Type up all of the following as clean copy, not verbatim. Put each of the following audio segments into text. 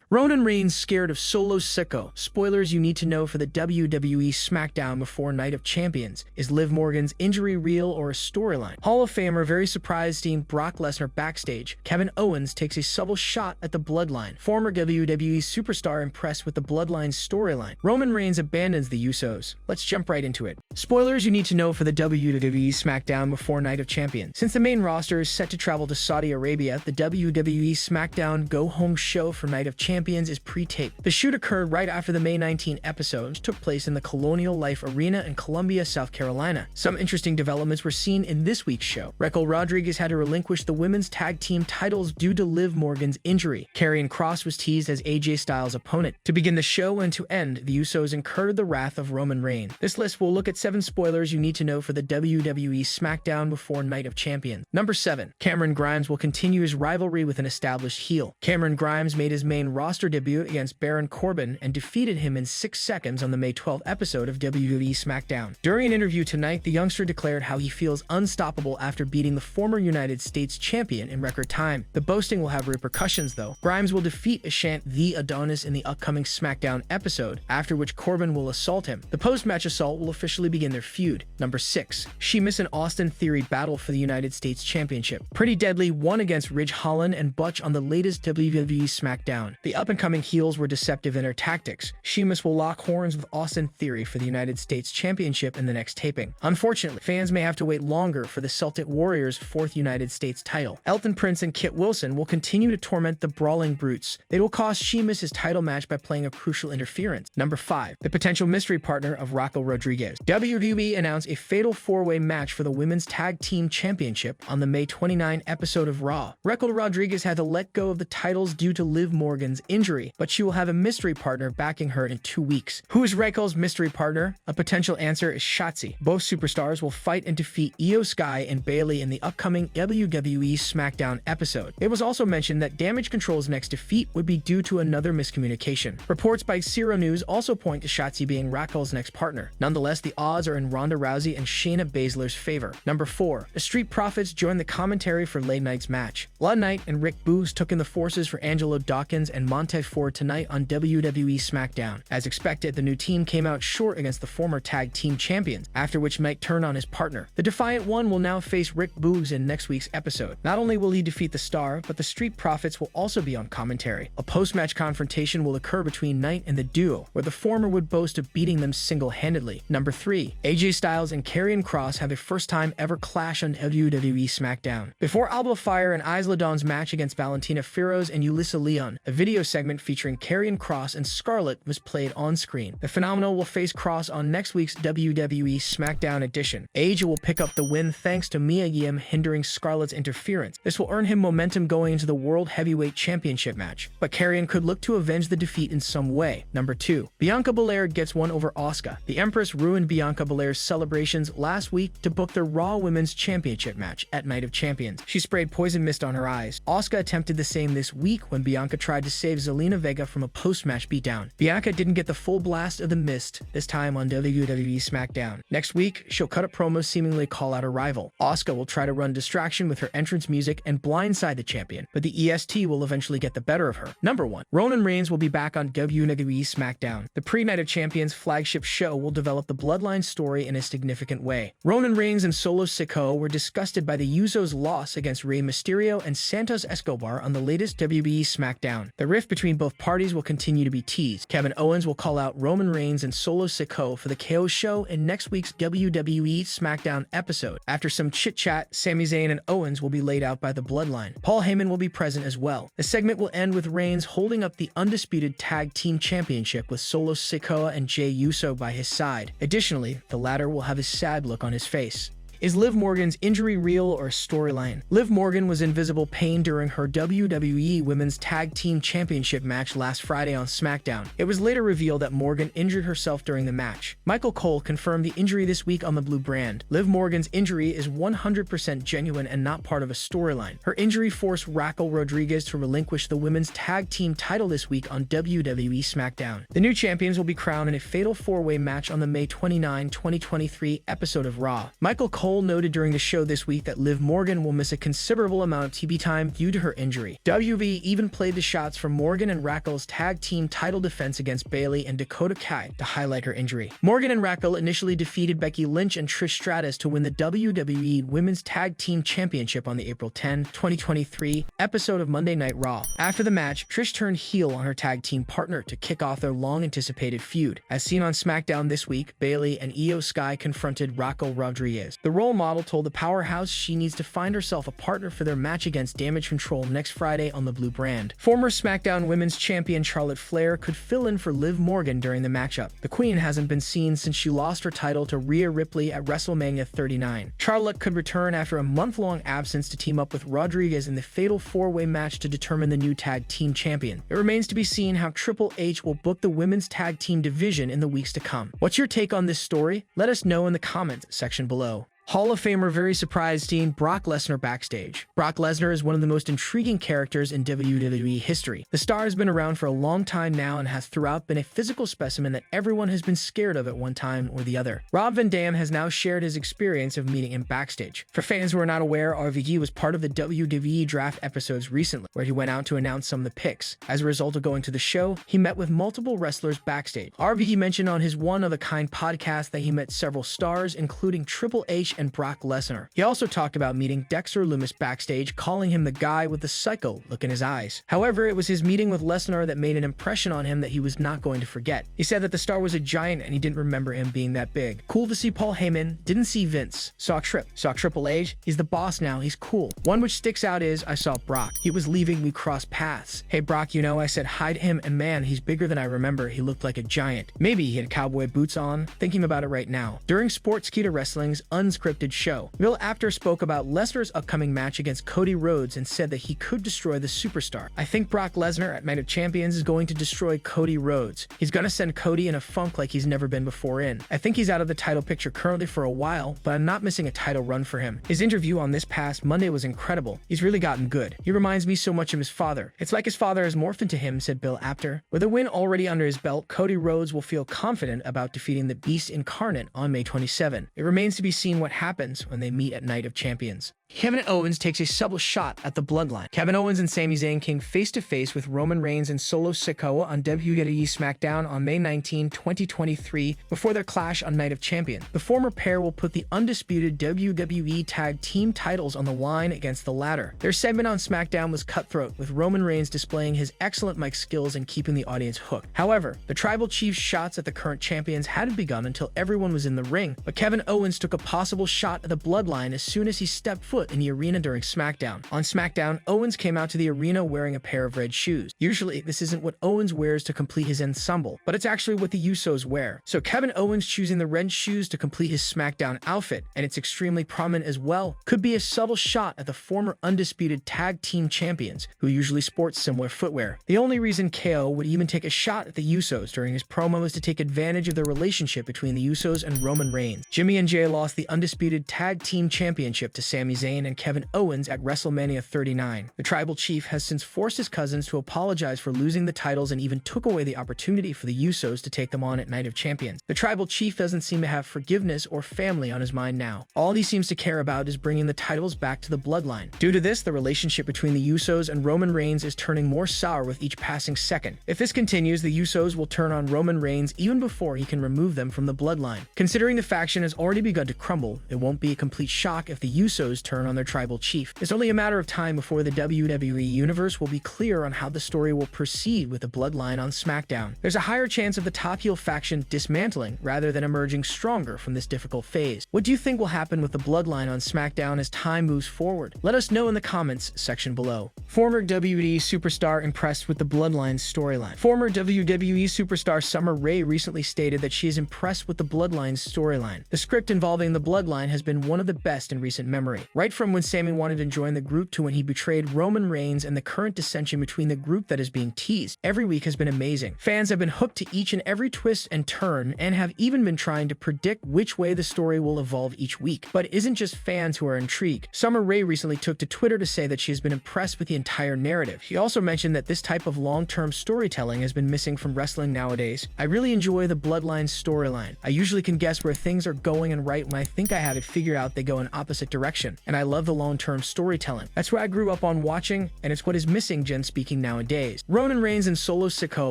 Roman Reigns scared of Solo Sikoa. Spoilers you need to know for the WWE SmackDown before Night of Champions. Is Liv Morgan's injury real or a storyline? Hall of Famer very surprised seeing Brock Lesnar backstage. Kevin Owens takes a subtle shot at the Bloodline. Former WWE superstar impressed with the Bloodline's storyline. Roman Reigns abandons the Usos. Let's jump right into it. Spoilers you need to know for the WWE SmackDown before Night of Champions. Since the main roster is set to travel to Saudi Arabia, the WWE SmackDown Go Home show for Night of Champions is pre-taped. The shoot occurred right after the May 19 episode, which took place in the Colonial Life Arena in Columbia, South Carolina. Some interesting developments were seen in this week's show. Raquel Rodriguez had to relinquish the women's tag team titles due to Liv Morgan's injury. Karrion Kross was teased as AJ Styles' opponent. To begin the show and to end, the Usos incurred the wrath of Roman Reigns. This list will look at 7 spoilers you need to know for the WWE SmackDown before Night of Champions. Number 7. Cameron Grimes will continue his rivalry with an established heel. Cameron Grimes made his main roster debut against Baron Corbin and defeated him in 6 seconds on the May 12 episode of WWE SmackDown. During an interview tonight, the youngster declared how he feels unstoppable after beating the former United States champion in record time. The boasting will have repercussions though. Grimes will defeat Ashant the Adonis in the upcoming SmackDown episode, after which Corbin will assault him. The post-match assault will officially begin their feud. Number 6. Sheamus and Austin Theory battle for the United States Championship. Pretty Deadly won against Ridge Holland and Butch on the latest WWE SmackDown. The up-and-coming heels were deceptive in their tactics. Sheamus will lock horns with Austin Theory for the United States Championship in the next taping. Unfortunately, fans may have to wait longer for the Celtic Warriors' 4th United States title. Elton Prince and Kit Wilson will continue to torment the Brawling Brutes. They will cost Sheamus his title match by playing a crucial interference. Number 5. The potential mystery partner of Raquel Rodriguez. WWE announced a fatal 4-way match for the Women's Tag Team Championship on the May 29 episode of Raw. Raquel Rodriguez had to let go of the titles due to Liv Morgan's injury, but she will have a mystery partner backing her in 2 weeks. Who is Raquel's mystery partner? A potential answer is Shotzi. Both superstars will fight and defeat Io Sky and Bayley in the upcoming WWE SmackDown episode. It was also mentioned that Damage Control's next defeat would be due to another miscommunication. Reports by Zero News also point to Shotzi being Raquel's next partner. Nonetheless, the odds are in Ronda Rousey and Shayna Baszler's favor. Number 4. The Street Profits joined the commentary for late night's match. Lud Knight and Rick Boogs took in the forces for Angelo Dawkins and Montez Ford tonight on WWE SmackDown. As expected, the new team came out short against the former tag team champions, after which Mike turned on his partner. The Defiant One will now face Rick Boogs in next week's episode. Not only will he defeat the Star, but the Street Profits will also be on commentary. A post-match confrontation will occur between Knight and the duo, where the former would boast of beating them single-handedly. Number 3. AJ Styles and Karrion Kross have a first-time ever clash on WWE SmackDown. Before Alba Fire and Isla Dawn's match against Valentina Feroz and Yulisa Leon, a video segment featuring Karrion Kross and Scarlett was played on screen. The Phenomenal will face Kross on next week's WWE SmackDown edition. AJ will pick up the win thanks to Mia Yim hindering Scarlett's interference. This will earn him momentum going into the World Heavyweight Championship match, but Karrion could look to avenge the defeat in some way. Number 2. Bianca Belair gets one over Asuka. The Empress ruined Bianca Belair's celebrations last week to book the Raw Women's Championship match at Night of Champions. She sprayed poison mist on her eyes. Asuka attempted the same this week when Bianca tried to save Zelina Vega from a post-match beatdown. Bianca didn't get the full blast of the mist, this time on WWE SmackDown. Next week, she'll cut a promo seemingly call out a rival. Asuka will try to run distraction with her entrance music and blindside the champion, but the EST will eventually get the better of her. Number 1. Roman Reigns will be back on WWE SmackDown. The pre-Night of Champions flagship show will develop the Bloodline story in a significant way. Roman Reigns and Solo Sikoa were disgusted by the Usos' loss against Rey Mysterio and Santos Escobar on the latest WWE SmackDown. The rift between both parties will continue to be teased. Kevin Owens will call out Roman Reigns and Solo Sikoa for the KO show in next week's WWE SmackDown episode. After some chit-chat, Sami Zayn and Owens will be laid out by the Bloodline. Paul Heyman will be present as well. The segment will end with Reigns holding up the undisputed tag team championship with Solo Sikoa and Jey Uso by his side. Additionally, the latter will have a sad look on his face. Is Liv Morgan's injury real or a storyline? Liv Morgan was in visible pain during her WWE Women's Tag Team Championship match last Friday on SmackDown. It was later revealed that Morgan injured herself during the match. Michael Cole confirmed the injury this week on the Blue brand. Liv Morgan's injury is 100% genuine and not part of a storyline. Her injury forced Raquel Rodriguez to relinquish the Women's Tag Team title this week on WWE SmackDown. The new champions will be crowned in a fatal 4-way match on the May 29, 2023 episode of Raw. Michael Cole Cole noted during the show this week that Liv Morgan will miss a considerable amount of TV time due to her injury. WWE even played the shots from Morgan and Raquel's tag team title defense against Bayley and Dakota Kai to highlight her injury. Morgan and Raquel initially defeated Becky Lynch and Trish Stratus to win the WWE Women's Tag Team Championship on the April 10, 2023 episode of Monday Night Raw. After the match, Trish turned heel on her tag team partner to kick off their long-anticipated feud. As seen on SmackDown this week, Bayley and Io Sky confronted Raquel Rodriguez. The role model told the powerhouse she needs to find herself a partner for their match against Damage Control next Friday on the Blue brand. Former SmackDown Women's Champion Charlotte Flair could fill in for Liv Morgan during the matchup. The Queen hasn't been seen since she lost her title to Rhea Ripley at WrestleMania 39. Charlotte could return after a month-long absence to team up with Rodriguez in the fatal four-way match to determine the new tag team champion. It remains to be seen how Triple H will book the women's tag team division in the weeks to come. What's your take on this story? Let us know in the comments section below. Hall of Famer very surprised seeing Brock Lesnar backstage. Brock Lesnar is one of the most intriguing characters in WWE history. The star has been around for a long time now and has throughout been a physical specimen that everyone has been scared of at one time or the other. Rob Van Dam has now shared his experience of meeting him backstage. For fans who are not aware, RVD was part of the WWE draft episodes recently, where he went out to announce some of the picks. As a result of going to the show, he met with multiple wrestlers backstage. RVD mentioned on his One of a Kind podcast that he met several stars, including Triple H and Brock Lesnar. He also talked about meeting Dexter Lumis backstage, calling him the guy with the psycho look in his eyes. However, it was his meeting with Lesnar that made an impression on him that he was not going to forget. He said that the star was a giant and he didn't remember him being that big. Cool to see Paul Heyman, didn't see Vince. Saw Triple H, he's the boss now, he's cool. One which sticks out is, I saw Brock. He was leaving, we crossed paths. Hey Brock, you know, I said hi to him and man, he's bigger than I remember, he looked like a giant. Maybe he had cowboy boots on, thinking about it right now. During Sportskeeda Wrestling's unscripted show, Bill Apter spoke about Lesnar's upcoming match against Cody Rhodes and said that he could destroy the superstar. I think Brock Lesnar at Night of Champions is going to destroy Cody Rhodes. He's going to send Cody in a funk like he's never been before in. I think he's out of the title picture currently for a while, but I'm not missing a title run for him. His interview on this past Monday was incredible. He's really gotten good. He reminds me so much of his father. It's like his father has morphed into him, said Bill Apter. With a win already under his belt, Cody Rhodes will feel confident about defeating the Beast incarnate on May 27. It remains to be seen what happens when they meet at Night of Champions. Kevin Owens takes a subtle shot at the Bloodline. Kevin Owens and Sami Zayn came face-to-face with Roman Reigns and Solo Sikoa on WWE SmackDown on May 19, 2023, before their clash on Night of Champions. The former pair will put the undisputed WWE Tag Team titles on the line against the latter. Their segment on SmackDown was cutthroat, with Roman Reigns displaying his excellent mic skills and keeping the audience hooked. However, the Tribal Chief's shots at the current champions hadn't begun until everyone was in the ring, but Kevin Owens took a possible shot at the Bloodline as soon as he stepped foot in the arena during SmackDown. On SmackDown, Owens came out to the arena wearing a pair of red shoes. Usually, this isn't what Owens wears to complete his ensemble, but it's actually what the Usos wear. So Kevin Owens choosing the red shoes to complete his SmackDown outfit, and it's extremely prominent as well, could be a subtle shot at the former undisputed tag team champions, who usually sport similar footwear. The only reason KO would even take a shot at the Usos during his promo is to take advantage of the relationship between the Usos and Roman Reigns. Jimmy and Jay lost the undisputed tag team championship to Sami Zayn and Kevin Owens at WrestleMania 39. The Tribal Chief has since forced his cousins to apologize for losing the titles and even took away the opportunity for the Usos to take them on at Night of Champions. The Tribal Chief doesn't seem to have forgiveness or family on his mind now. All he seems to care about is bringing the titles back to the Bloodline. Due to this, the relationship between the Usos and Roman Reigns is turning more sour with each passing second. If this continues, the Usos will turn on Roman Reigns even before he can remove them from the Bloodline. Considering the faction has already begun to crumble, it won't be a complete shock if the Usos turn on their Tribal Chief. It's only a matter of time before the WWE Universe will be clear on how the story will proceed with the Bloodline on SmackDown. There's a higher chance of the top heel faction dismantling rather than emerging stronger from this difficult phase. What do you think will happen with the Bloodline on SmackDown as time moves forward? Let us know in the comments section below. Former WWE superstar impressed with the Bloodline storyline. Former WWE superstar Summer Rae recently stated that she is impressed with the Bloodline storyline. The script involving the Bloodline has been one of the best in recent memory. Right Right from when Sami wanted to join the group to when he betrayed Roman Reigns and the current dissension between the group that is being teased, every week has been amazing. Fans have been hooked to each and every twist and turn and have even been trying to predict which way the story will evolve each week. But it isn't just fans who are intrigued. Summer Rae recently took to Twitter to say that she has been impressed with the entire narrative. She also mentioned that this type of long-term storytelling has been missing from wrestling nowadays. I really enjoy the Bloodline storyline. I usually can guess where things are going, and right when I think I have it figured out, they go in opposite direction. And I love the long-term storytelling. That's what I grew up on watching, and it's what is missing, gen speaking, nowadays. Roman Reigns and Solo Sikoa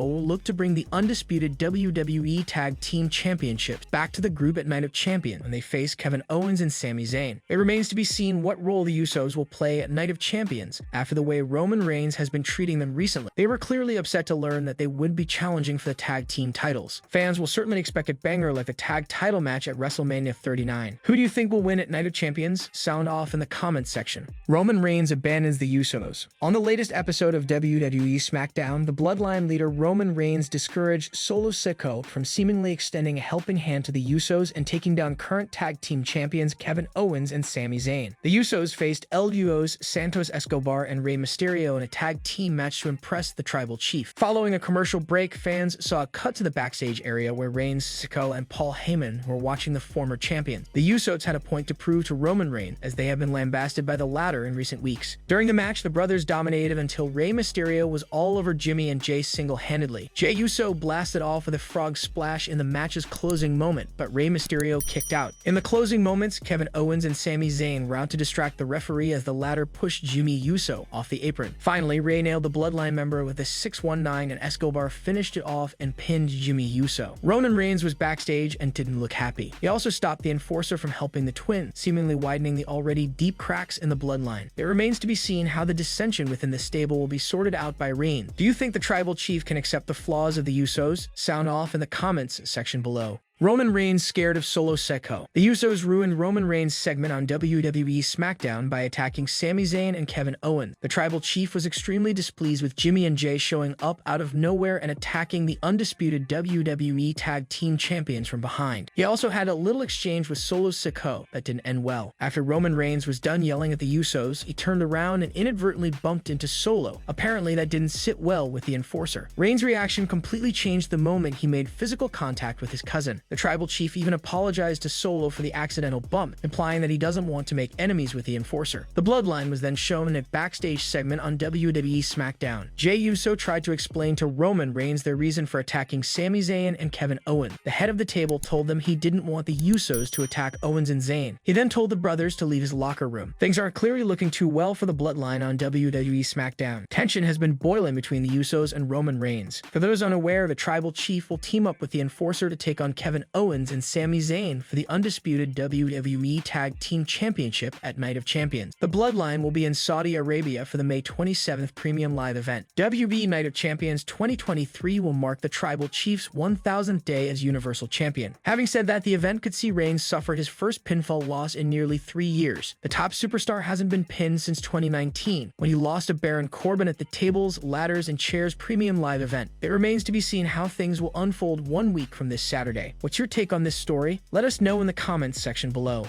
will look to bring the undisputed WWE Tag Team Championships back to the group at Night of Champions when they face Kevin Owens and Sami Zayn. It remains to be seen what role the Usos will play at Night of Champions after the way Roman Reigns has been treating them recently. They were clearly upset to learn that they would be challenging for the tag team titles. Fans will certainly expect a banger like the tag title match at WrestleMania 39. Who do you think will win at Night of Champions? Sound off in the comments section. Roman Reigns abandons the Usos. On the latest episode of WWE SmackDown, the Bloodline leader Roman Reigns discouraged Solo Sikoa from seemingly extending a helping hand to the Usos and taking down current tag team champions Kevin Owens and Sami Zayn. The Usos faced El Usos, Santos Escobar, and Rey Mysterio in a tag team match to impress the Tribal Chief. Following a commercial break, fans saw a cut to the backstage area where Reigns, Sikoa, and Paul Heyman were watching the former champion. The Usos had a point to prove to Roman Reigns, as they have been lambasted by the latter in recent weeks. During the match, the brothers dominated until Rey Mysterio was all over Jimmy and Jay single-handedly. Jey Uso blasted off with a frog splash in the match's closing moment, but Rey Mysterio kicked out. In the closing moments, Kevin Owens and Sami Zayn were out to distract the referee as the latter pushed Jimmy Uso off the apron. Finally, Rey nailed the Bloodline member with a 619, and Escobar finished it off and pinned Jimmy Uso. Roman Reigns was backstage and didn't look happy. He also stopped the Enforcer from helping the twins, seemingly widening the already deep cracks in the Bloodline. It remains to be seen how the dissension within the stable will be sorted out by Reigns. Do you think the Tribal Chief can accept the flaws of the Usos? Sound off in the comments section below. Roman Reigns scared of Solo Sikoa. The Usos ruined Roman Reigns' segment on WWE SmackDown by attacking Sami Zayn and Kevin Owens. The Tribal Chief was extremely displeased with Jimmy and Jay showing up out of nowhere and attacking the undisputed WWE Tag Team Champions from behind. He also had a little exchange with Solo Sikoa that didn't end well. After Roman Reigns was done yelling at the Usos, he turned around and inadvertently bumped into Solo. Apparently, that didn't sit well with the Enforcer. Reigns' reaction completely changed the moment he made physical contact with his cousin. The Tribal Chief even apologized to Solo for the accidental bump, implying that he doesn't want to make enemies with the Enforcer. The Bloodline was then shown in a backstage segment on WWE SmackDown. Jey Uso tried to explain to Roman Reigns their reason for attacking Sami Zayn and Kevin Owens. The head of the table told them he didn't want the Usos to attack Owens and Zayn. He then told the brothers to leave his locker room. Things aren't clearly looking too well for the Bloodline on WWE SmackDown. Tension has been boiling between the Usos and Roman Reigns. For those unaware, the Tribal Chief will team up with the Enforcer to take on Kevin Owens and Sami Zayn for the undisputed WWE Tag Team Championship at Night of Champions. The Bloodline will be in Saudi Arabia for the May 27th Premium Live event. WWE Night of Champions 2023 will mark the Tribal Chief's 1000th day as Universal Champion. Having said that, the event could see Reigns suffer his first pinfall loss in nearly 3 years. The top superstar hasn't been pinned since 2019, when he lost to Baron Corbin at the Tables, Ladders, and Chairs Premium Live event. It remains to be seen how things will unfold 1 week from this Saturday. What's your take on this story? Let us know in the comments section below.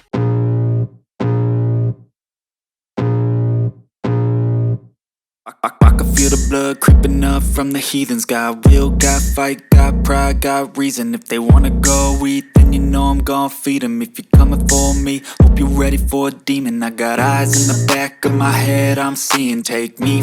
I can feel the blood creeping up from the heathens. Got will, got fight, got pride, got reason. If they wanna go eat, then you know I'm gon' feed them. If you're coming for me, hope you're ready for a demon. I got eyes in the back of my head, I'm seeing. Take me